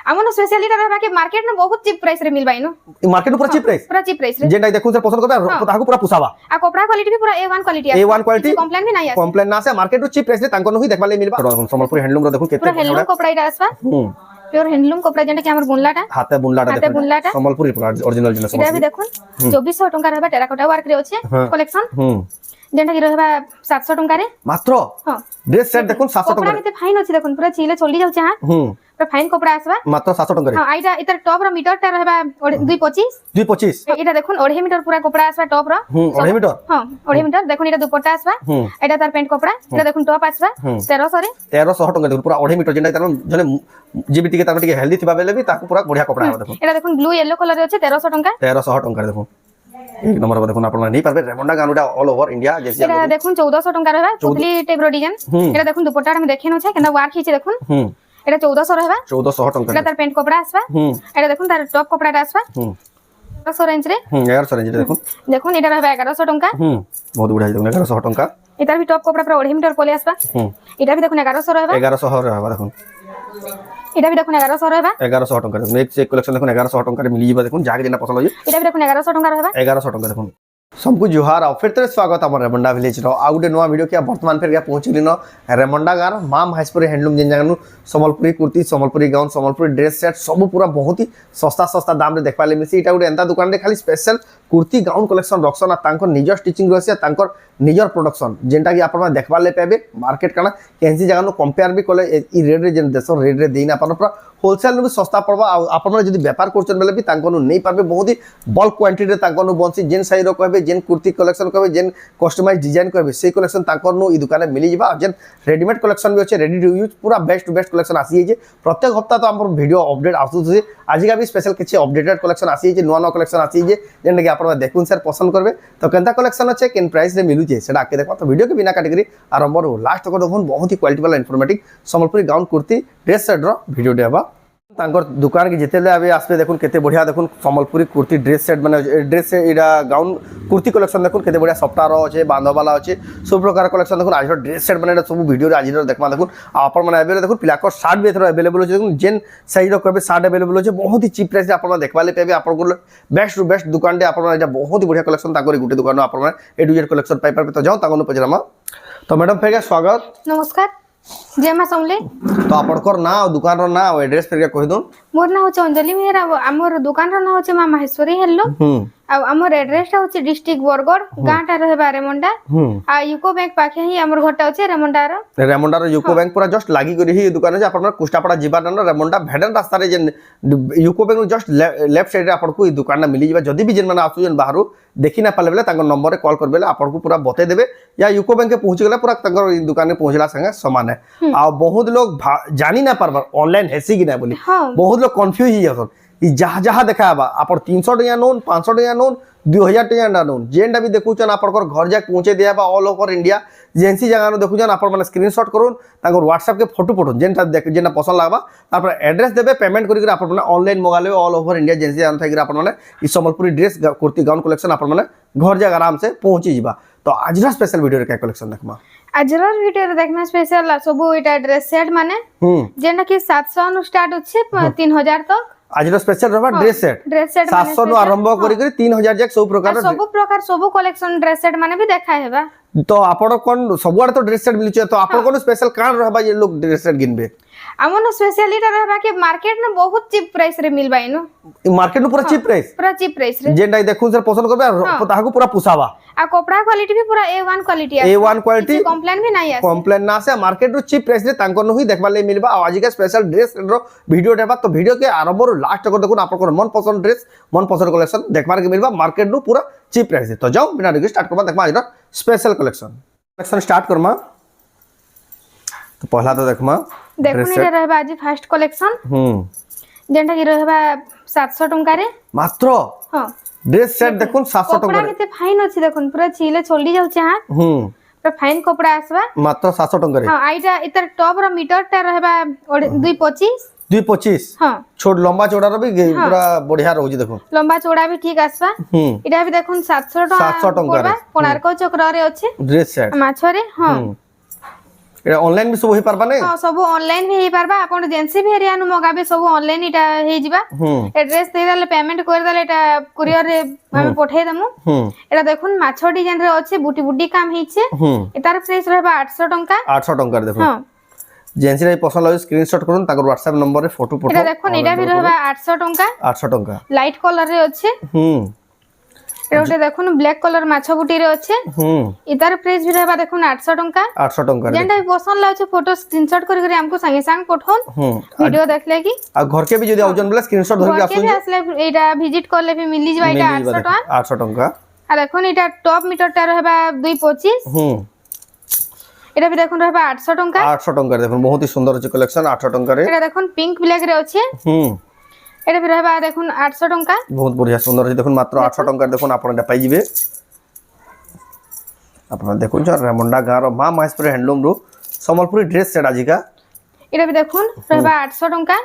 हमन स्पेशलिटी रहबा के मार्केट में बहुत चीप प्राइस रे मिलबा इनो मार्केट में पूरा चीप प्राइस रे जेंटा देखु सर पसंद करबे ताहाको पूरा पुसाबा आ कपड़ा क्वालिटी भी पूरा A1 क्वालिटी है A1 क्वालिटी कंप्लेन भी नहीं आसे कंप्लेन ना से मार्केट रो चीप प्राइस रे तांको नही देखबा ले मिलबा संबलपुर हैंडलूम रो देखु केते पूरा हैंडलूम कपड़ा इटा आसबा प्योर हैंडलूम कपड़ा जेंटा कि हमर बुनलाटा हाथे बुनलाटा देखु संबलपुरी ओरिजिनल जिनस इटा भी देखुन 2400 टंका रहबा टेराकोटा वर्क रे अछि कलेक्शन जेंटा कि रहबा 700 टंका रे मात्र हां ड्रेस सेट देखुन 700 टंका कपड़ा में फाइन अछि देखुन पूरा चीले चली जाउ हां पूरा फाइन कपड़ा आसबा मात्र 700 टंका रे हां आइटा इतर टॉप रो मीटर टा रहबा 225 एटा देखुन 2.5 मीटर पूरा कपड़ा आसबा टॉप रो 2.5 मीटर हां 2.5 मीटर देखुन एटा दुपट्टा आसबा एटा तार पैंट कपड़ा एटा देखुन टॉप आसबा 1300 रे 1300 टंका देखुन पूरा 2.5 मीटर जेंटा तार जने जीबीटी के तार टिके हेल्दी थिबा बेले भी ताको पूरा बढ़िया कपड़ा है देखुन एटा देखुन ब्लू येलो कलर रे अछि 1300 टंका 1300 टंका रे देखुन एक नंबर पर देखुन आपण नहीं पारबे रेमंडा गानुडा ऑल ओवर इंडिया जैसे एटा देखुन 1400 टंका रहबा चुतली टाइप रो डिजाइन एटा देखुन दुपट्टा में देखेन छै केना वर्क हिचे देखुन एटा 1400 रहबा 1400 टंका एटा तार पैंट कपड़ा आसबा एटा देखुन तार टॉप कपड़ा आसबा 1100 रेंज रे 1100 रेंज रे देखुन एटा रहबा 1100 टंका बहुत बढ़िया देखुन 1100 टंका एटा भी टॉप कपड़ा पूरा 2.5 मीटर पले आसबा एटा भी देखुन 1100 रहबा 1100 रहबा देखुन एटा भी देखुन 1100 रहबा 1100 टंका देखुन एक से एक कलेक्शन देखुन 1100 टंका रे मिली जिबा देखुन जाके जेना पसंद होई एटा भी देखुन 1100 टंका रहबा 1100 टंका देखुन सबको जुहार और फिर तेरे स्वागत हमर रेमंडा विलेज रो आ गुटे नवा वीडियो के वर्तमान फिर गया पहुंचली न रेमंडा गार माम हाइसपुरी हैंडलूम जिन जगह Sambalpuri kurti Sambalpuri gown Sambalpuri dress set सब पूरा बहुत ही सस्ता दाम रे देखबा ले मिसी इटा गुटे एंता दुकान रे खाली स्पेशल कुर्ती गाउन कलेक्शन रखसन आ तांकर निज स्टिचिंग रहसी तांकर निजर प्रोडक्शन जेंटा कि आपण देखबा ले पाबे मार्केट काना केनसी जगह नु कंपेयर भी कोले ई रेट रे जेन देसो रेट रे देना आपण पूरा होलसेल भी सस्ता पड़बा आपण जदी व्यापार करचन बेले भी तांको नु नहीं पाबे बहुत ही बल्क क्वांटिटी रे तांको नु बंसी जेन साइज रो कहबे जेन कुर्ती कलेक्शन कहबे जेन कस्टमाइज डिजाइन कहबे से कलेक्शन तांको नु ई दुकान मिली जिबा जेन रेडीमेड कलेक्शन भी अछि रेडी टू यूज पूरा बेस्ट टू बेस्ट कलेक्शन आसी जे प्रत्येक हफ्ता तो हमर वीडियो अपडेट आसु जे आज का भी स्पेशल किछि अपडेटेड कलेक्शन आसी जे नवा कलेक्शन आसी जे जेन कि आपण देखुन सर पसंद करबे तो केनता कलेक्शन अछि केन प्राइस रे मिलु जे सेटा आके देखबा तो वीडियो के बिना काटगरी आरंभ रो लास्ट तक देखुन बहुत ही क्वालिटी वाला informative Sambalpuri gown kurti dress set रो वीडियो देबा तांकर दुकान के जितेले अबे आसबे देखुन केते बढ़िया देखुन संबलपुरी कुर्ती ड्रेस सेट माने ड्रेस एडा गाउन कुर्ती कलेक्शन देखुन केते बढ़िया सप्ताह रो अछि बांधो वाला अछि सब प्रकार कलेक्शन देखुन आज ड्रेस सेट माने सब वीडियो रे आज देखमा देखुन आपण माने अबे देखुन पिला को शर्ट भी एथरो अवेलेबल अछि देखुन जेन साइज रो कहबे शर्ट अवेलेबल अछि बहुत ही चीप प्राइस रे आपण देखबा ले पेबे आपण को बेस्ट टू बेस्ट दुकान रे आपण एटा बहुत ही बढ़िया कलेक्शन तांकर गुटे दुकान आपण ए टू जेड कलेक्शन पाई पाबे तो जाओ तांको पजरामा तो मैडम फेर स्वागत नमस्कार जय मां समले तो आपनकर ना दुकान रो ना एड्रेस फेर कहि दो मोर ना होचे अंजलि मेहरा हमर दुकान रो ना होचे मां माहेश्वरी हेलो आ हमर एड्रेस टा होचे डिस्ट्रिक्ट बरगढ़ गांटा रहबा रेमंडा आ यूको बैंक पाखे ही हमर घरटा होचे रेमंडा रो यूको बैंक पूरा जस्ट लागी करी ही दुकान जे आपन कुष्टापड़ा जिबा न रेमंडा भेडन रास्ता रे जे UCO bank just left side रे आपन को ई दुकान ना मिली जिबा जदी भी जेन माने आसु जेन बाहरु देखि ना पाले बेले तांको नंबर रे कॉल करबेले आपन को पूरा बते देबे या यूको बैंक के पहुंच गेला पूरा तांको ई दुकान रे पहुंचला संगे समान है आ बहुत लोग जानी ना पारबा ऑनलाइन हेसी कि ना बोली बहुत लोग कंफ्यूज ही जासन ई जहा जहा देखाबा आपन 300 टका नोन 500 टका नोन 2000 टका नोन जेंडा भी देखुचन आपन घर जाके पहुंचे देबा ऑल ओवर इंडिया जेंसी जगह नो देखुचन आपन माने स्क्रीनशॉट करून तांको व्हाट्सएप के फोटो पठोन जेंटा जेना पसंद लागबा तापर एड्रेस देबे पेमेंट करी आपन माने ऑनलाइन मंगा लेबे ऑल ओवर इंडिया जेंसी जान थाकी आपन माने ई Sambalpuri dress kurti gown collection आपन माने घर जाके आराम से पहुंची जिबा तो आजरा स्पेशल वीडियो रे का कलेक्शन देखमा आजरा वीडियो रे देखना स्पेशल सब एटा ड्रेस सेट माने जेना कि 700 नु स्टार्ट होचे 3000 तक आज स्पेशल रहबा ड्रेस सेट 700 नु आरंभ करी 3000 जक सब कलेक्शन ड्रेस सेट माने भी देखा हेबा तो आपण कोन सबुआर तो ड्रेस सेट मिलु छै तो आपण कोन स्पेशल कान रहबा जे लोग ड्रेस सेट गिनबे हमन स्पेशलिटी रहबा के मार्केट में बहुत चीप प्राइस रे मिलबा इनो मार्केट में पूरा चीप प्राइस रे जेंडा देखु सर पसंद करबे ताहाको पूरा पुसाबा आ कपड़ा क्वालिटी भी पूरा A1 क्वालिटी है A1 क्वालिटी कंप्लेन भी नहीं है कंप्लेन ना से मार्केट रो चीप प्राइस रे तांको नही देखबा ले मिलबा आज का स्पेशल ड्रेस रो वीडियो देबा तो वीडियो के आरंभ रो लास्ट तक देखुन आपन मन पसंद ड्रेस मन पसंद कलेक्शन देखबार के मिलबा मार्केट रो पूरा चीप प्राइस रे तो जाओ बिना देरी स्टार्ट करबा देखबा आज स्पेशल कलेक्शन स्टार्ट करमा तो पहला तो देखमा देखुन रे रहबा आज फर्स्ट कलेक्शन जेंटा कि रहबा 700 टंका रे मात्र हां ड्रेस सेट देखुन 700 टंका कपड़ा केते फाइन अछि देखुन पूरा चीले चली जाउ छ हां पूरा फाइन कपड़ा आसबा मात्र 700 टंका रे हां आइटा इतर टॉप रो मीटर टा रहबा 225 हां छोट लंबा चौड़ा रो भी पूरा बढ़िया रहउजी देखो लंबा चौड़ा भी ठीक आसबा इटा भी देखुन 700 टंका कोणार्क चक्र रे अछि ड्रेस सेट माछरे हां এটা অনলাইন বি সব হই পারবা নাই? হ্যাঁ সব অনলাইন ভি হেই পারবা আপন জেনসি ভি এরিয়া নু মগাবে সব অনলাইন এটা হেই যিবা এড্রেস দেই দেলে পেমেন্ট করে দেলে এটা কুরিয়ার রে আমি পঠাই দেমু এটা দেখুন মাছ ডিজাইন রে আছে বুটি বুটি কাম হেইছে এটার প্রাইস रहबा 800 টাকা 800 টাকা দেখুন হ্যাঁ জেন্সি রে পছন্দ লাগে স্ক্রিনশট করুন তাকর WhatsApp নম্বরে ফটো পঠাও এটা দেখুন এটা ভি रहबा 800 টাকা 800 টাকা লাইট কালার রে আছে এটা দেখুন ব্ল্যাক কালার মাছ বুটি রে আছে এটার প্রাইস ভি रहबा দেখুন 800 টাকা 800 টাকা যেটা পছন্দ লাগছে ফটো স্ক্রিনশট করে করে हमको संगे संग পঠান ভিডিও দেখলে কি আর ঘরকে বি যদি আউজন বলে স্ক্রিনশট ধরে আসুন ঘরকে আসলে এটা ভিজিট করলে ভি মিলি যাবে এটা 800 টাকা 800 টাকা আর এখন এটা টপ মিটারটা रहबा 225 এটা ভি দেখুন रहबा 800 টাকা 800 টাকা দেখুন বহুত হি সুন্দর আছে কালেকশন 800 টাকা রে এটা দেখুন পিঙ্ক ব্ল্যাক রে আছে এটা ভি रहबा দেখুন 800 টাকা বহুত বঢ়িয়া সুন্দর আছে দেখুন মাত্র 800 টাকা দেখুন আপন এটা পাই যাবে আপনারা দেখুন যে রেমন্ডা গাঁর মা মহেশপুর হ্যান্ডলুম রু সম্বলপুরি ড্রেস সেট আজিকা এটা ভি দেখুন रहबा 800 টাকা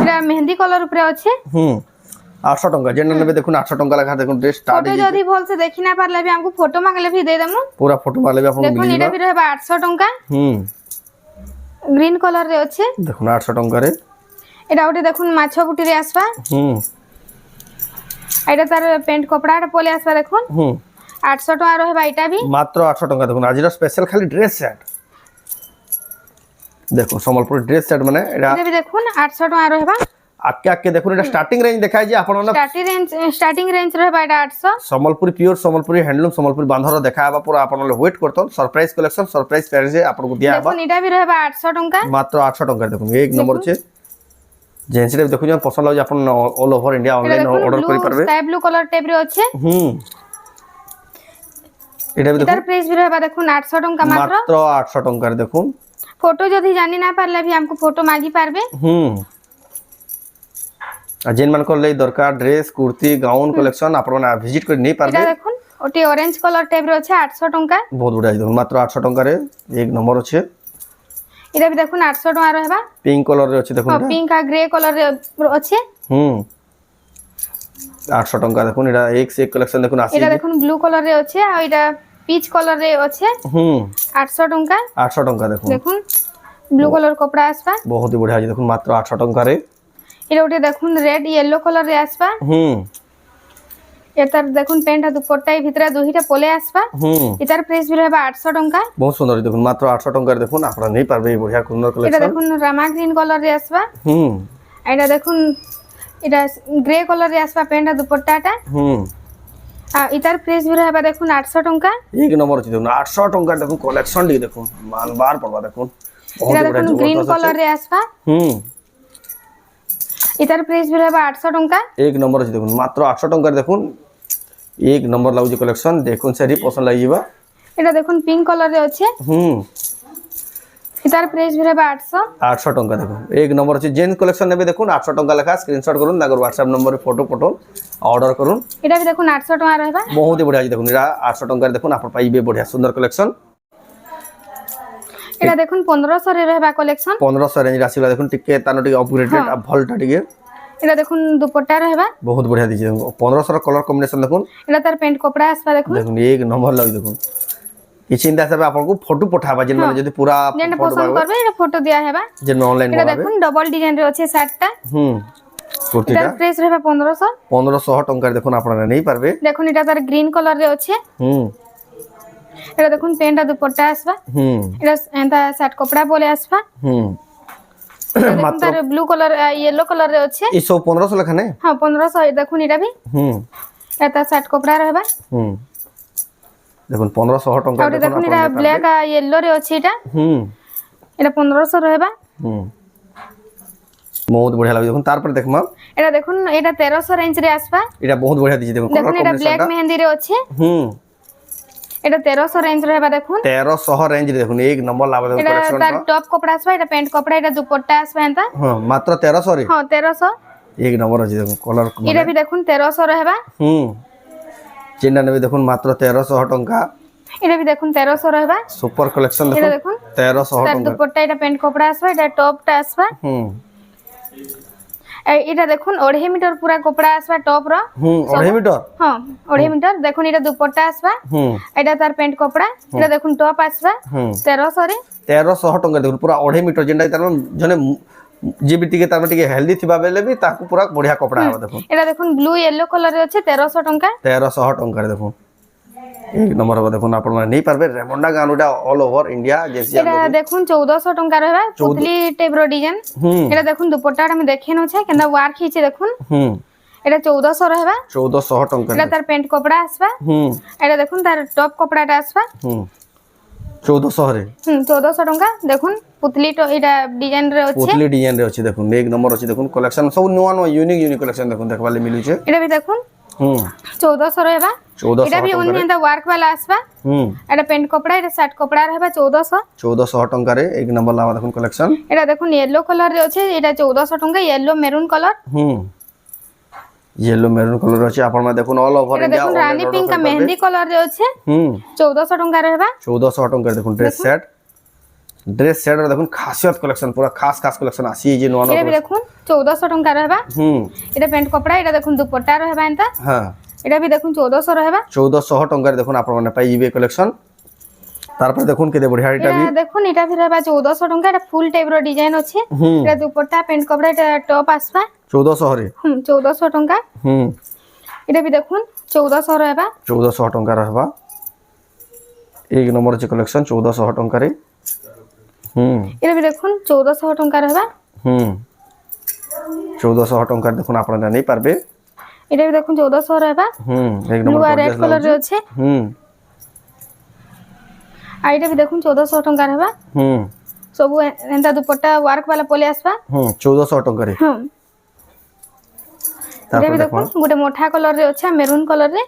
এটা মেহেন্দি কালার উপরে আছে 800 টাকা যেন নেবে দেখুন 800 টাকা লেখা দেখুন ড্রেস স্টার্ট ফটো যদি ভাল সে দেখি না পারলে ভি हमको ফটো মাগলে ভি দে দেমু পুরা ফটো মারলে আপন দেখুন মিলি এটা ভি रहबा 800 টাকা গ্রিন কালার রে আছে দেখুন 800 টাকা রে এটা ওটে দেখুন মাছ বুটি রে আসবা এটা তার প্যান্ট কপড়াটা পলে আসবা দেখুন 800 টাকা रहबा এটা ভি মাত্র 800 টাকা দেখুন আজির স্পেশাল খালি ড্রেস সেট দেখো সম্বলপুরি ড্রেস সেট মানে এটা এটা ভি দেখুন 800 টাকা रहबा আকে আকে দেখুন এটা স্টার্টিং রেঞ্জ দেখাই যে আপন স্টার্টিং রেঞ্জ रहबा এটা 800 সম্বলপুরি পিওর সম্বলপুরি হ্যান্ডলুম সম্বলপুরি বাঁধর দেখাবা পুরা আপন ওয়েট করতন सरप्राइज कलेक्शन सरप्राइज প্রাইসে আপনকু দিয়া হবা দেখুন এটা ভি रहबा 800 টাকা মাত্র 800 টাকা দেখুন এক নম্বর আছে জেন্সি রে দেখুন যখন পছন্দ লাগে আপন all over India online order করি পারবে স্কাই ব্লু কালার টাইপ রে আছে এটা দেখুন এটার প্রাইস ভি रहबा দেখুন 800 টাকা মাত্র মাত্র 800 টাকা দেখুন ফটো যদি জানি না পারলে ভি हमको ফটো মাগি পারবে আর যেন মান করলে দরকার ড্রেস কুর্তি গাউন কালেকশন আপনারা ভিজিট করে নেই পারবে এটা দেখুন ওটি অরেঞ্জ কালার টাইপ রে আছে 800 টাকা বহুত বড় আছে দেখুন মাত্র 800 টাকা রে এক নম্বর আছে এটা ভি দেখুন 800 টাকা रहबा পিঙ্ক কালার রে আছে দেখুন পিঙ্ক আর গ্রে কালার রে আছে 800 টাকা দেখুন এটা এক সে কালেকশন দেখুন আসি এটা দেখুন ব্লু কালার রে আছে আর এটা পিচ কালার রে আছে 800 টাকা 800 টাকা দেখুন দেখুন ব্লু কালার কপড়া আসবা বহুত হি বড়িয়া আছে দেখুন মাত্র 800 টাকা রে এটা ওটা দেখুন রেড ইয়েলো কালার রে আসবা এটার দেখুন প্যান্ট আর দুপট্টাই ভিতরে দুইটা পলে আসবা এটার প্রাইস ভি रहबा 800 টাকা বহুত সুন্দর দেখুন মাত্র 800 টাকা দেখুন আপনারা নেই পারবে এই বড়িয়া সুন্দর এটা কালেকশন দেখুন রামা গ্রিন কালার রে আসবা এটা দেখুন এটা গ্রে কালার রে আসবা প্যান্ট আর দুপট্টাটা আর এটার প্রাইস ভি रहबा দেখুন 800 টাকা এক নম্বর আছে দেখুন 800 টাকা দেখুন কালেকশন দি দেখুন মানবার পড়বা দেখুন এটা দেখুন গ্রিন কালার রে আসবা এটার প্রাইস ভি रहबा 800 টাকা এক নম্বর আছে দেখুন মাত্র 800 টাকা দেখুন এক নম্বর লাগুছে কালেকশন দেখুন সারি পছন্দ লাগিবা এটা দেখুন পিঙ্ক কালার রে আছে এটার প্রাইস ভি रहबा 800 টাকা দেখুন এক নম্বর আছে জেন্টস কালেকশন নেবে দেখুন 800 টাকা লেখা স্ক্রিনশট করুন তারপর WhatsApp নম্বরে ফটো পঠান অর্ডার করুন এটা ভি দেখুন 800 টাকা रहबा বহুত বড়িয়া আছে দেখুন এটা 800 টাকা দেখুন আপনি পাইবে বড়িয়া সুন্দর কালেকশন এটা দেখুন 1500 রে रहबा কালেকশন 1500 রেঞ্জ আসিলা দেখুন টিকে তানো টিকে আপগ্রেডেড আর ভলটা টিকে এটা দেখুন দুপট্টা रहबा বহুত বড়িয়া দিছে 1500 কালার কম্বিনেশন দেখুন এটা তার প্যান্ট কপড়া আসবা দেখুন দেখুন এক নম্বর লাগি দেখুন এই চিন্তা হিসাবে আপনাকে ফটো পঠাবা যেন মানে যদি পুরা যেটা পছন্দ করবে এটা ফটো দেয়া হেবা যে অনলাইন এটা দেখুন ডবল ডিজাইন রে আছে শার্টটা কুর্তিটা এটার প্রাইস रहबा 1500 1500 টাকা দেখুন আপনারা নেই পারবে দেখুন এটা তার গ্রিন কালার রে আছে এটা দেখুন প্যান্ট আর দুপট্টা আসবা এটা এন্তা শার্ট কপড়া বলে আসবা মাত্র তার ব্লু কালার ইয়েলো কালার রে আছে এই সব 1500 লেখা নেই হ্যাঁ 1500 দেখুন এটা ভি এটা শার্ট কপড়া रहबा দেখুন 1500 টাকা আর দেখুন এটা ব্ল্যাক আর ইয়েলো রে আছে এটা এটা 1500 रहबा বহুত বঢ়িয়া লাগে দেখুন তারপর দেখমা এটা দেখুন এটা 1300 রেঞ্জ রে আসবা এটা বহুত বঢ়িয়া দিছে দেখুন দেখুন এটা ব্ল্যাক মেহেন্দি রে আছে এটা 1300 রেঞ্জ रहबा দেখুন 1300 রেঞ্জ দেখুন এক নম্বর লাভ দেখুন এটা কালেকশন তার টপ কপড়া আসবা এটা প্যান্ট কপড়া এটা দুপট্টা আসবা এন্তা হ্যাঁ মাত্র 1300 রে হ্যাঁ 1300 এক নম্বর আছে দেখুন কলার এটা ভি দেখুন 1300 रहबा চিন্তা নেবে দেখুন মাত্র 1300 টাকা এটা ভি দেখুন 1300 रहबा সুপার কালেকশন এটা দেখুন দেখুন 1300 তার টাকা দুপট্টা এটা প্যান্ট কপড়া আসবা এটা টপটা আসবা এটা দেখুন 2.5 মিটার পুরা কপড়া আসবা টপ র 2.5 মিটার হ্যাঁ 2.5 মিটার দেখুন এটা দুপট্টা আসবা এটা তার প্যান্ট কপড়া এটা দেখুন টপ আসবা 1300 রে 1300 ଟଙ୍କା ଦେଖନ୍ତୁ ପୁରା 2.5 ମିଟର ଯେନ୍ଟା ତାର ଜଣେ ଯିଏ ବି ଟିକେ ତାର ଟିକେ ହେଲ୍ଦି ଥିବା ବେଲେ ବି ତାକୁ ପୁରା ବଢିଆ କପଡା ହବ ଦେଖନ୍ତୁ এটা দেখুন ব্লু ইয়েলো কালার রে আছে 1300 টাকা 1300 ଟଙ୍କାରେ ଦେଖନ୍ତୁ एक नंबर हबा देखुन आपण माने नहीं पारबे रेमंडा गानुडा ऑल ओवर इंडिया जैसे এটা দেখুন 1400 টাকা रहबा पुतली टाइप रो डिजाइन এটা দেখুন দুপট্টাটা আমি দেখে নছে কেনদা ওয়ার্ক হিছে দেখুন এটা 1400 रहबा 1400 टंका এটা তার প্যান্ট কপড়া আসবা এটা দেখুন তার টপ কপড়াটা আসবা 1400 रे 1400 টাকা দেখুন পুতলি তো এটা ডিজাইন রে আছে पुतली डिजाइन रे अछि देखुन एक नंबर अछि देखुन कलेक्शन सब नुवा नुवा यूनिक यूनिक कलेक्शन देखुन देखबाले मिलु छे এটা भी দেখুন 1400 रहबा 1400 এটা भी उन्हें वर्क वाला आसबा এটা প্যান্ট কপড়া এটা শার্ট কপড়া रहबा 1400 टंका रे एक नंबर लावा देखुन कलेक्शन এটা দেখুন येलो कलर रे আছে এটা 1400 টাকা yellow maroon colour yellow maroon colour अछि आपण मा देखुन ऑल ओवर এটা इंडिया দেখুন রানী পিঙ্ক का मेहंदी कलर रे আছে 1400 টাকা रहबा 1400 टंका देखुन ड्रेस सेट रे देखुन खासियत कलेक्शन पूरा खास खास कलेक्शन आसी जे नुवा এটা भी দেখুন 1400 টাকা रहबा এটা প্যান্ট কপড়া এটা দেখুন দুপট্টা रहबा এনতা हां এটা भी দেখুন 1400 रहबा 1400 टंका रे देखुन आपण माने पाई जिबे कलेक्शन तार पर देखुन केते बढ़िया एटा भी দেখুন এটা भी रहबा 1400 টাকা এটা ফুল টাইপ रो डिजाइन আছে এটা দুপট্টা প্যান্ট কপড়া এটা টপ আসবা 1400 रे 1400 টাকা এটা भी দেখুন 1400 रहबा 1400 टंका रहबा एक नंबर छै कलेक्शन 1400 टंका रे এটা भी দেখুন 1400 টাকা रहबा 1400 टंका देखुन आपण नहीं पारबे এটা भी দেখুন 1400 रहबा एक नंबर रेड कलर रे আছে आ এটা भी দেখুন 1400 টাকা रहबा सब एंता दुपट्टा वर्क वाला पले आसबा 1400 टंका रे এটা भी দেখুন গোটে মোটা কলর রে আছে মেরুন কলর রে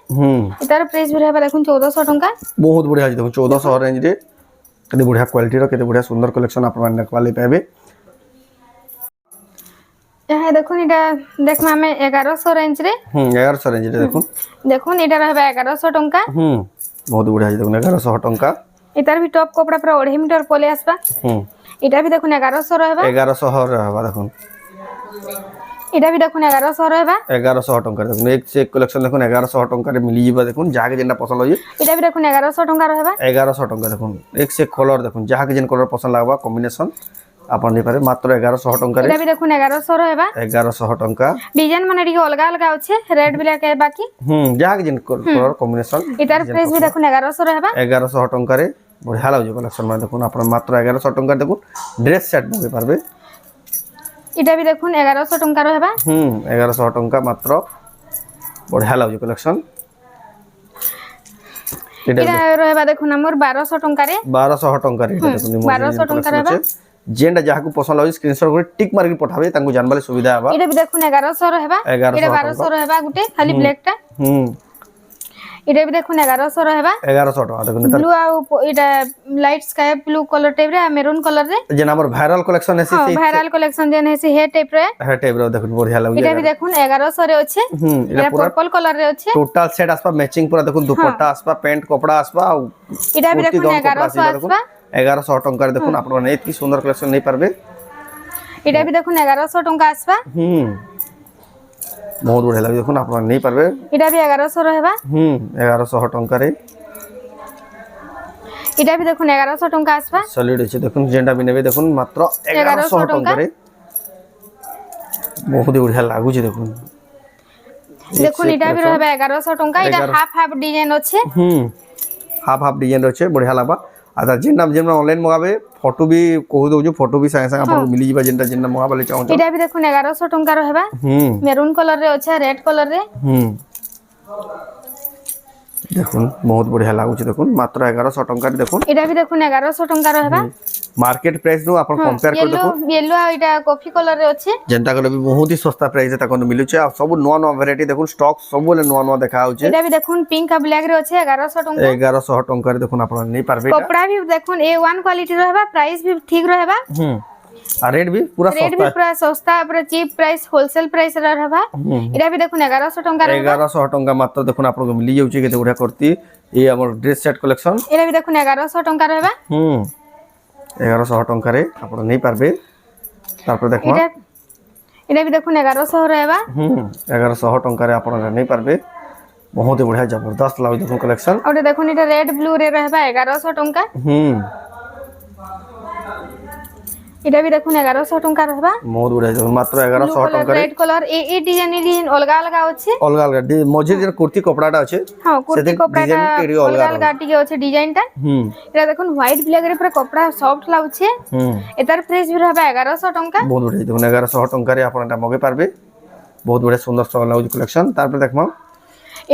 এটার প্রাইস भी रहबा দেখুন 1400 টাকা बहुत बढ़िया देखुन 1400 रेंज रे केते बढ़िया क्वालिटी रो केते बढ़िया सुंदर कलेक्शन आपण माने क्वालिटी पाबे यहाँ देखुन এটা देखमा में 1100 रेंज रे 1100 रेंज रे देखुन এটা रहबा 1100 টাকা बहुत बढ़िया देखुन 1100 टंका এটার भी टॉप कपड़ा पूरा 2.5 মিটার পলে আসবা এটা भी দেখুন 1100 रहबा 1100 रहबा देखुन এটা भी देखुन 1100 रहबा 1100 टंका देखुन एक से एक कलेक्शन देखुन 1100 टंका रे मिली जिबा देखुन जाके जेना पसंद होई এটা भी देखुन 1100 টাকা रहबा 1100 टंका देखुन एक से कलर देखुन जाके जेन कलर पसंद लागबा कॉम्बिनेशन आपण नै पारे मात्र 1100 टंका रे এটা भी देखुन 1100 रहबा 1100 टंका डिजाइन माने टिके अलगा अलगा আছে रेड ब्लैक है बाकी जाके जेन कलर कॉम्बिनेशन এটার প্রাইস भी देखुन 1100 रहबा 1100 टंका रे बढ़िया लागो कलेक्शन में देखुन आपण मात्र 1100 टंका देखुन ड्रेस सेट मगे पारबे এটা भी দেখুন 1100 টাকা रहबा 1100 टंका मात्र बढ़िया लागो कलेक्शन এটা रहबा দেখুন हमर 1200 টাকা रे 1200 टंका रे देखुन 1200 টাকা रहबा जेंडा जाहाकू पसंद होई स्क्रीनशॉट कर टिक मार के पठाबे तांको जानबाले सुविधा हबा এটা भी দেখুন 1100 रहबा 1100 এটা 1200 रहबा गुटे खाली ब्लैक टा এটা भी দেখুন 1100 रहबा 1100 टका देखुन ब्लू आ এটা light sky blue colour type रे मेरून कलर रे जेन हमर वायरल कलेक्शन है से वायरल कलेक्शन जेन है से हे टाइप रे देखुन बढ़िया लागो এটা भी দেখুন 1100 रे আছে এটা पर्पल कलर रे আছে टोटल सेट आसपा मैचिंग पूरा देखुन दुपट्टा आसपा पैंट कपड़ा आसपा এটা भी দেখুন 1100 आसपा 1100 टंका देखुन आपण ने इतनी सुंदर कलेक्शन नहीं पारबे এটা भी দেখুন 1100 টাকা आसबा बहुत बढ़िया लगे देखुन आपण नहीं पारबे এটা भी 1100 रहबा 1100 टंका रे এটা भी দেখুন 1100 টাকা आसबा सॉलिड আছে দেখুন जेंडा भी नेबे देखुन मात्र 1100 टंका रे बहुत बढ़िया लागु छै देखुन দেখুন এটা भी रहबा 1100 টাকা এটা हाफ हाफ डिजाइन আছে हाफ हाफ डिजाइन আছে बढ़िया लागबा आधा जेन ऑनलाइन मगाबे फोटो भी कहू दउ जो फोटो भी संगे संगे आपन मिली जिबा जेन मगाबले चाहू এটা भी দেখুন 1100 টাকা रहबा মেরুন कलर रे আছে रेड कलर रे देखुन बहुत बढ़िया लागु छै देखुन मात्र 1100 टंका रे देखुन এটা भी দেখুন 1100 টাকা रहबा मार्केट प्राइस नो अपन कंपेयर कर देखो येलो आ এটা कॉफी कलर रे আছে जनता को भी बहुत ही सस्ता प्राइस है ताको मिलु छै सब नवा नवा वैरायटी देखुन स्टॉक सब बोले नवा नवा देखा हो छै এটা भी দেখুন पिंक आ ब्लैक रे আছে 1100 টাকা 1100 टंका रे देखुन अपन नहीं पारबे कपड़ा भी देखुन A1 क्वालिटी रहबा प्राइस भी ठीक रहबा आ रेट भी पूरा रेट भी पूरा सस्ता पूरा चीप प्राइस होलसेल प्राइस रहबा एटा भी देखुन 1100 टंका रहबा 1100 टंका मात्र देखुन आपन को मिली जाउची केते गुडा करती ए हमर ड्रेस सेट कलेक्शन एटा भी देखुन 1100 टंका रहबा 1100 टंका रे आपन नहीं पारबे तापर देखो এটা भी দেখুন 1100 रहबा 1100 टंका रे आपण नहीं पारबे बहुत ही बढ़िया जबरदस्त लाउ देखो कलेक्शन और देखुन এটা রেড ব্লু রে रहबा 1100 टंका এটা भी দেখুন 1100 टंका रहबा बहुत बढ़िया देखो मात्र 1100 टंका रे रेड कलर ए डिजाइन अलग अलग আছে अलग अलग मझे जे कुर्ती कपड़ाटा আছে हां कुर्ती कपड़ाटा अलग अलग टिके আছে डिजाइनटा এটা দেখুন হোয়াইট ব্ল্যাক রে পুরা কপড়া সফট লাগুছে এটার প্রাইস भी रहबा 1100 टंका बहुत बढ़िया देखो 1100 टंका रे आपण এটা মগে পারবে बहुत बढ़िया सुंदर सा लाउ कलेक्शन तार पे देखमा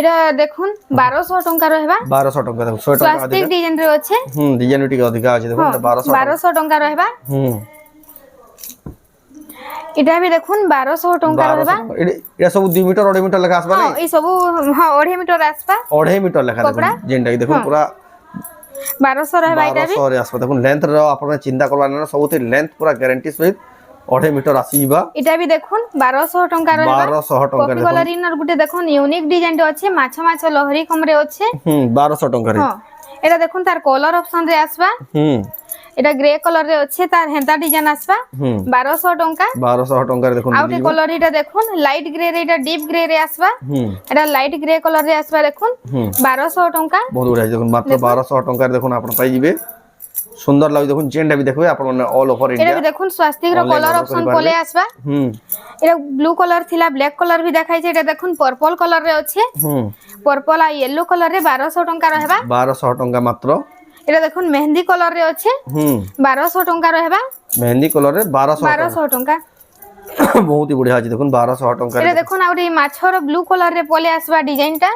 এটা দেখুন 1200 टंका रहबा 1200 टंका देखो 100 टंका প্লাস্টিক ডিজাইন রে আছে डिजाइन टिके अधिक আছে দেখো 1200 टंका रहबा এটা भी দেখুন 1200 टंका रहबा এটা सब 2 मीटर 2.5 मीटर লেখা আসবা हां এই सब हां 2.5 मीटर आसपा 2.5 मीटर লেখা দেখো যেনটা দেখো পুরা 1200 रहबा এটা भी 1200 রে আসবা দেখো লেন্থ র আপন চিন্তা করবা না सबते लेंथ पूरा गारंटी सहित 2.5 मीटर আসিবা এটা भी দেখুন 1200 टंका रहबा 1200 टंका কপি কলর ইনর গুটে দেখুন ইউনিক ডিজাইন তে আছে মাছ মাছ লহরি কমরে আছে 1200 टंका रे हां এটা দেখুন তার কলর অপশন রে আসবা এটা গ্রে কলর রে আছে তার হেন্তা ডিজাইন আসবা 1200 टंका 1200 टंका रे দেখুন আউটে কলর এটা দেখুন লাইট গ্রে রে এটা ডিপ গ্রে রে আসবা এটা লাইট গ্রে কলর রে আসবা দেখুন 1200 टंका बहुत बढ़िया দেখুন মাত্র 1200 टंका রে দেখুন আপন পাই দিবে সুন্দর লাগি দেখুন চেনটা भी দেখবে আপন অল ওভার এটা ইন্ডিয়া भी দেখুন স্বাস্তিক র কলর অপশন পলে আসবা এটা ব্লু কলর থিলা ব্ল্যাক কলর भी দেখাইছে এটা দেখুন পার্পল কলর রে আছে পার্পল আর ইয়েলো কলর রে 1200 टंका रहबा 1200 टंका मात्र এটা দেখুন মেহেন্দি কলর রে আছে 1200 टंका रहबा मेहंदी कलर रे 1200 टंका बहुत ही बढ़िया আছে দেখুন 1200 टंका এটা দেখুন আউরি মাছর ব্লু কলর রে পলে আসবা ডিজাইনটা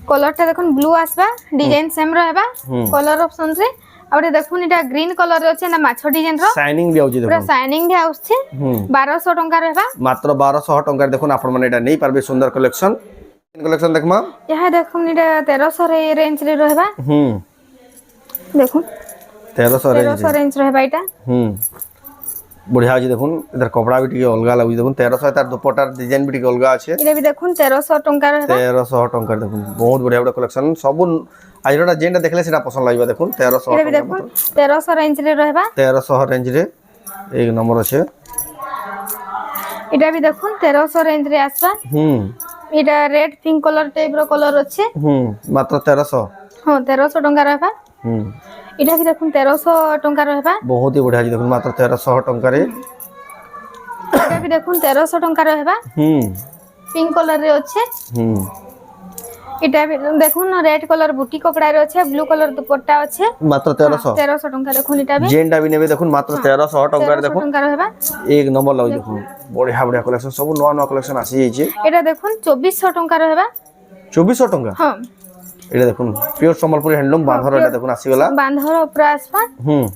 কলরটা দেখুন ব্লু আসবা ডিজাইন সেম रहबा কলর অপশন রে আউরি দেখুন এটা গ্রিন কলর রে আছে না মাছ ডিজাইন র শাইনিং भी আউছি পুরা দেখুন শাইনিং भी আউছে 1200 टंका रहबा मात्र 1200 टंका দেখুন আপন মানে এটা নেই পারবে সুন্দর কালেকশন কালেকশন দেখমা ইহা দেখুন এটা 1300 রে রেঞ্জ রে रहबा দেখুন 1300 রেঞ্জ रहबा এটা बढ़िया আছে দেখুন এটার কপড়া भी টিকে অলগা লাগি দেখুন 1300 তার দুপটার ডিজাইন भी টিকে অলগা আছে এটা भी দেখুন 1300 टंका रहबा 1300 टंका দেখুন বহুত बढ़िया বড় কালেকশন সব আইরটা যেটা দেখলে সেটা পছন্দ লাগবে দেখুন 1300 এটা भी দেখুন 1300 রেঞ্জ রে रहबा 1300 রেঞ্জ রে এক নম্বর আছে এটা भी দেখুন 1300 রেঞ্জ রে আসবা এটা রেড পিঙ্ক কলর টাইপ র কলর আছে মাত্র 1300 हां 1300 टंका रहबा এটা भी দেখুন 1300 टंका रहबा बहुत ही बढ़िया দেখুন মাত্র 1300 टंका রে এটা भी দেখুন 1300 टंका रहबा পিঙ্ক কলর রে আছে এটা भी দেখুন রেড কলর বুটি কপড়া রে আছে ব্লু কলর দুপট্টা আছে মাত্র 1300 टंका দেখুন এটা भी যেটা भी নেবে দেখুন মাত্র 1300 टंका রে দেখুন टंका रहबा এক নম্বর লাগি দেখুন बढ़िया बढ़िया कलेक्शन सब नवा नवा कलेक्शन আসি যাইছে এটা দেখুন 2400 टंका रहबा 2400 टंका हां এটা দেখুন পিওর সম্বলপুরি হ্যান্ডলুম বাঁধর এটা দেখুন আসিগলা বাঁধর উপর আসবা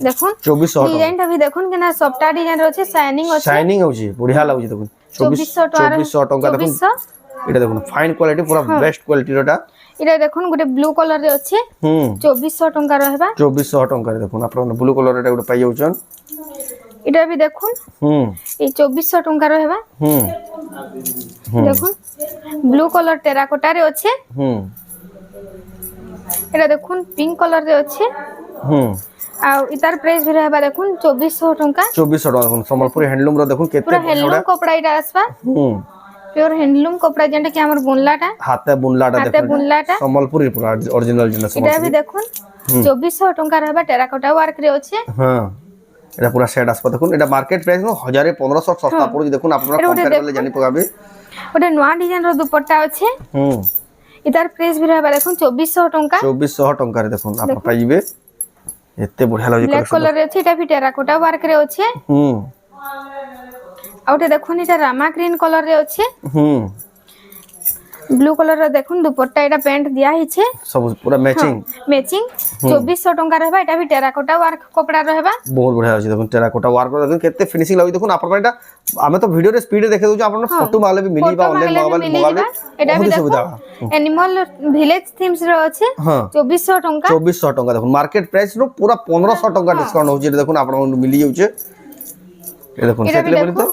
দেখুন 2400 ডিজাইনটা भी দেখুন কেনা সফটটা ডিজাইন আছে শাইনিং আছে শাইনিং হউছি बढ़िया লাগছে দেখুন 2400 टंका দেখুন এটা দেখুন ফাইন কোয়ালিটি পুরা বেস্ট কোয়ালিটির এটা এটা দেখুন গোটে ব্লু কলর রে আছে 2400 टंका रहबा 2400 टंका রে দেখুন আপনারা ব্লু কলর এটা গোটে পাই যাউছন এটা भी দেখুন এই 2400 टंका रहबा দেখুন ব্লু কলর টেরাকোটা রে আছে এটা দেখুন পিঙ্ক কলর রে আছে আর ইতার প্রাইস भी रहबा দেখুন 2400 टंका 2400 টাকা দেখুন সম্বলপুরি হ্যান্ডলুম র দেখুন কেতে পুরা হ্যান্ডলুম কপড়া এটা আসবা পিওর হ্যান্ডলুম কপড়া যেটা কি আমার বুনলাটা হাতে বুনলাটা দেখুন বুনলাটা সম্বলপুরি পুরা অরিজিনাল জিনিস এটা भी দেখুন 2400 टंका रहबा টেরাকোটা ওয়ার্ক রে আছে হ্যাঁ এটা পুরা সেট আসবা দেখুন এটা মার্কেট প্রাইস 1500 সস্তা পড়ি দেখুন আপনারা কম্পেয়ার করলে জানি পগাবে ওটা নয়া ডিজাইন র দুপট্টা আছে ইতার প্রাইস भी रहबा দেখুন 2400 टंका 2400 टंका রে দেখুন আপনি পাইবে এতে বঢ়িয়া লাগি ব্ল্যাক কলর রে আছে এটা भी টেরাকোটা ওয়ার্ক রে আছে আউটে দেখুন এটা রামা গ্রিন কলর রে আছে ব্লু কলর রে দেখুন দুপট্টা এটা প্যান্ট দিয়া হিছে সব পুরা ম্যাচিং ম্যাচিং 2400 टंका रहबा এটা भी টেরাকোটা ওয়ার্ক কপড়া रहबा বহুত বঢ়িয়া আছে দেখুন টেরাকোটা ওয়ার্ক দেখুন কেতে ফিনিশিং লাগি দেখুন আপনারা এটা আমি তো ভিডিও রে স্পিড দেখে দউছি আপনারা ফটো মাগলে भी মিলি বা অনলাইন মাগলে এটা भी সুবিধা এনিমল ভিলেজ থিমস রে আছে 2400 टंका 2400 टंका দেখুন মার্কেট প্রাইস रो पूरा 1500 टंका डिस्काउंट होची দেখুন আপনারা মিলি যাউছে এ দেখুন সেটলে বলি তো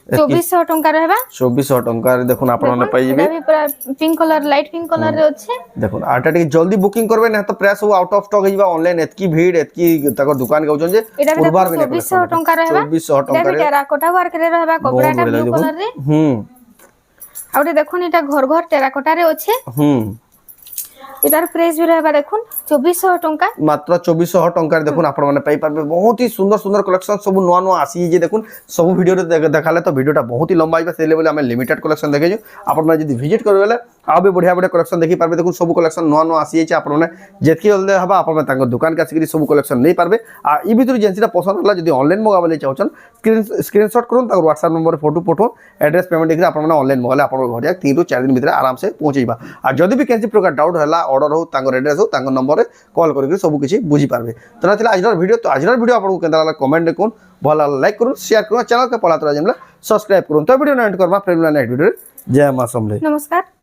2400 ଟଙ୍କା ରହିବା 2400 ଟଙ୍କାରେ ଦେଖୁন ଆପଣ মানে পাইবে এটা ବି ପୁରା pink colour light pink colour ରେ ଅଛି দেখুন আটা টিকে জলদি বুকিং করবে না তো প্রায় সব আউট অফ স্টক হইবা অনলাইন এতকি ভিড় এতকি তাকর দোকান গাউছন যে এটা ବି উড়বার ଦେଖନ୍ତୁ 2400 ଟଙ୍କା ରହିବା 2400 এটা ଟଙ୍କାରେ ବି টেরাকোটা ওয়ার্ক ରେ ରହିବା କପଡାଟା ବ୍ଲୁ କଲର ରେ ଆଉ ଗୋଟେ ଦେଖୁନ এটা ঘর ঘর টেরাকোটা রে ଅଛି এটার প্রাইস भी रहबा দেখুন 2400 टंका মাত্র 2400 টঙ্কার দেখুন আপন মানে পাই পারবে বহুত হি সুন্দর সুন্দর কালেকশন সব নয়া নয়া আসি যে দেখুন সব ভিডিওতে দেখালে তো ভিডিওটা বহুত হি লম্বা হইবা সেই লেভেলে আমি লিমিটেড কালেকশন দেখাইছো আপন মানে যদি ভিজিট করবে বেলে আও বি বঢ়িয়া বঢ়িয়া কালেকশন দেখি পারবে দেখুন সব কালেকশন নয়া নয়া আসি যাইছে আপন মানে যেতকি জলদি হবা আপন মানে তাঙ্গ দোকান কাছে সব কালেকশন নেই পারবে আর ই ভিতর যেটা পছন্দ হলা যদি অনলাইন মগাবলে চাওছন স্ক্রিনশট করুন তার WhatsApp নম্বরে ফটো পঠান এড্রেস পেমেন্ট দেখি আপন মানে অনলাइन মগালে আপন ঘরে 3 ରୁ 4 দিন ভিতরে আরাম से পৌঁছাইবা আর যদি বি কেনসি প্রকার ডাউট হলা অর্ডর हो তাঙ্গর এড্রেস हो তাঙ্গর নম্বরে কল করিকি সব কিছু বুঝি পারবে তো না আজর ভিডিও তো আজর ভিডিও আপনাকে কেনতা লাগলা কমেন্ট দেখুন ভালো লাইক করুন শেয়ার করুন চ্যানেল কে পলা তোরা জানলা সবস্ক্রাইব করুন তো ভিডিও এন্ড করবা প্রেম নেক্সট ভিডিও জয় মা সমলে नमस्कार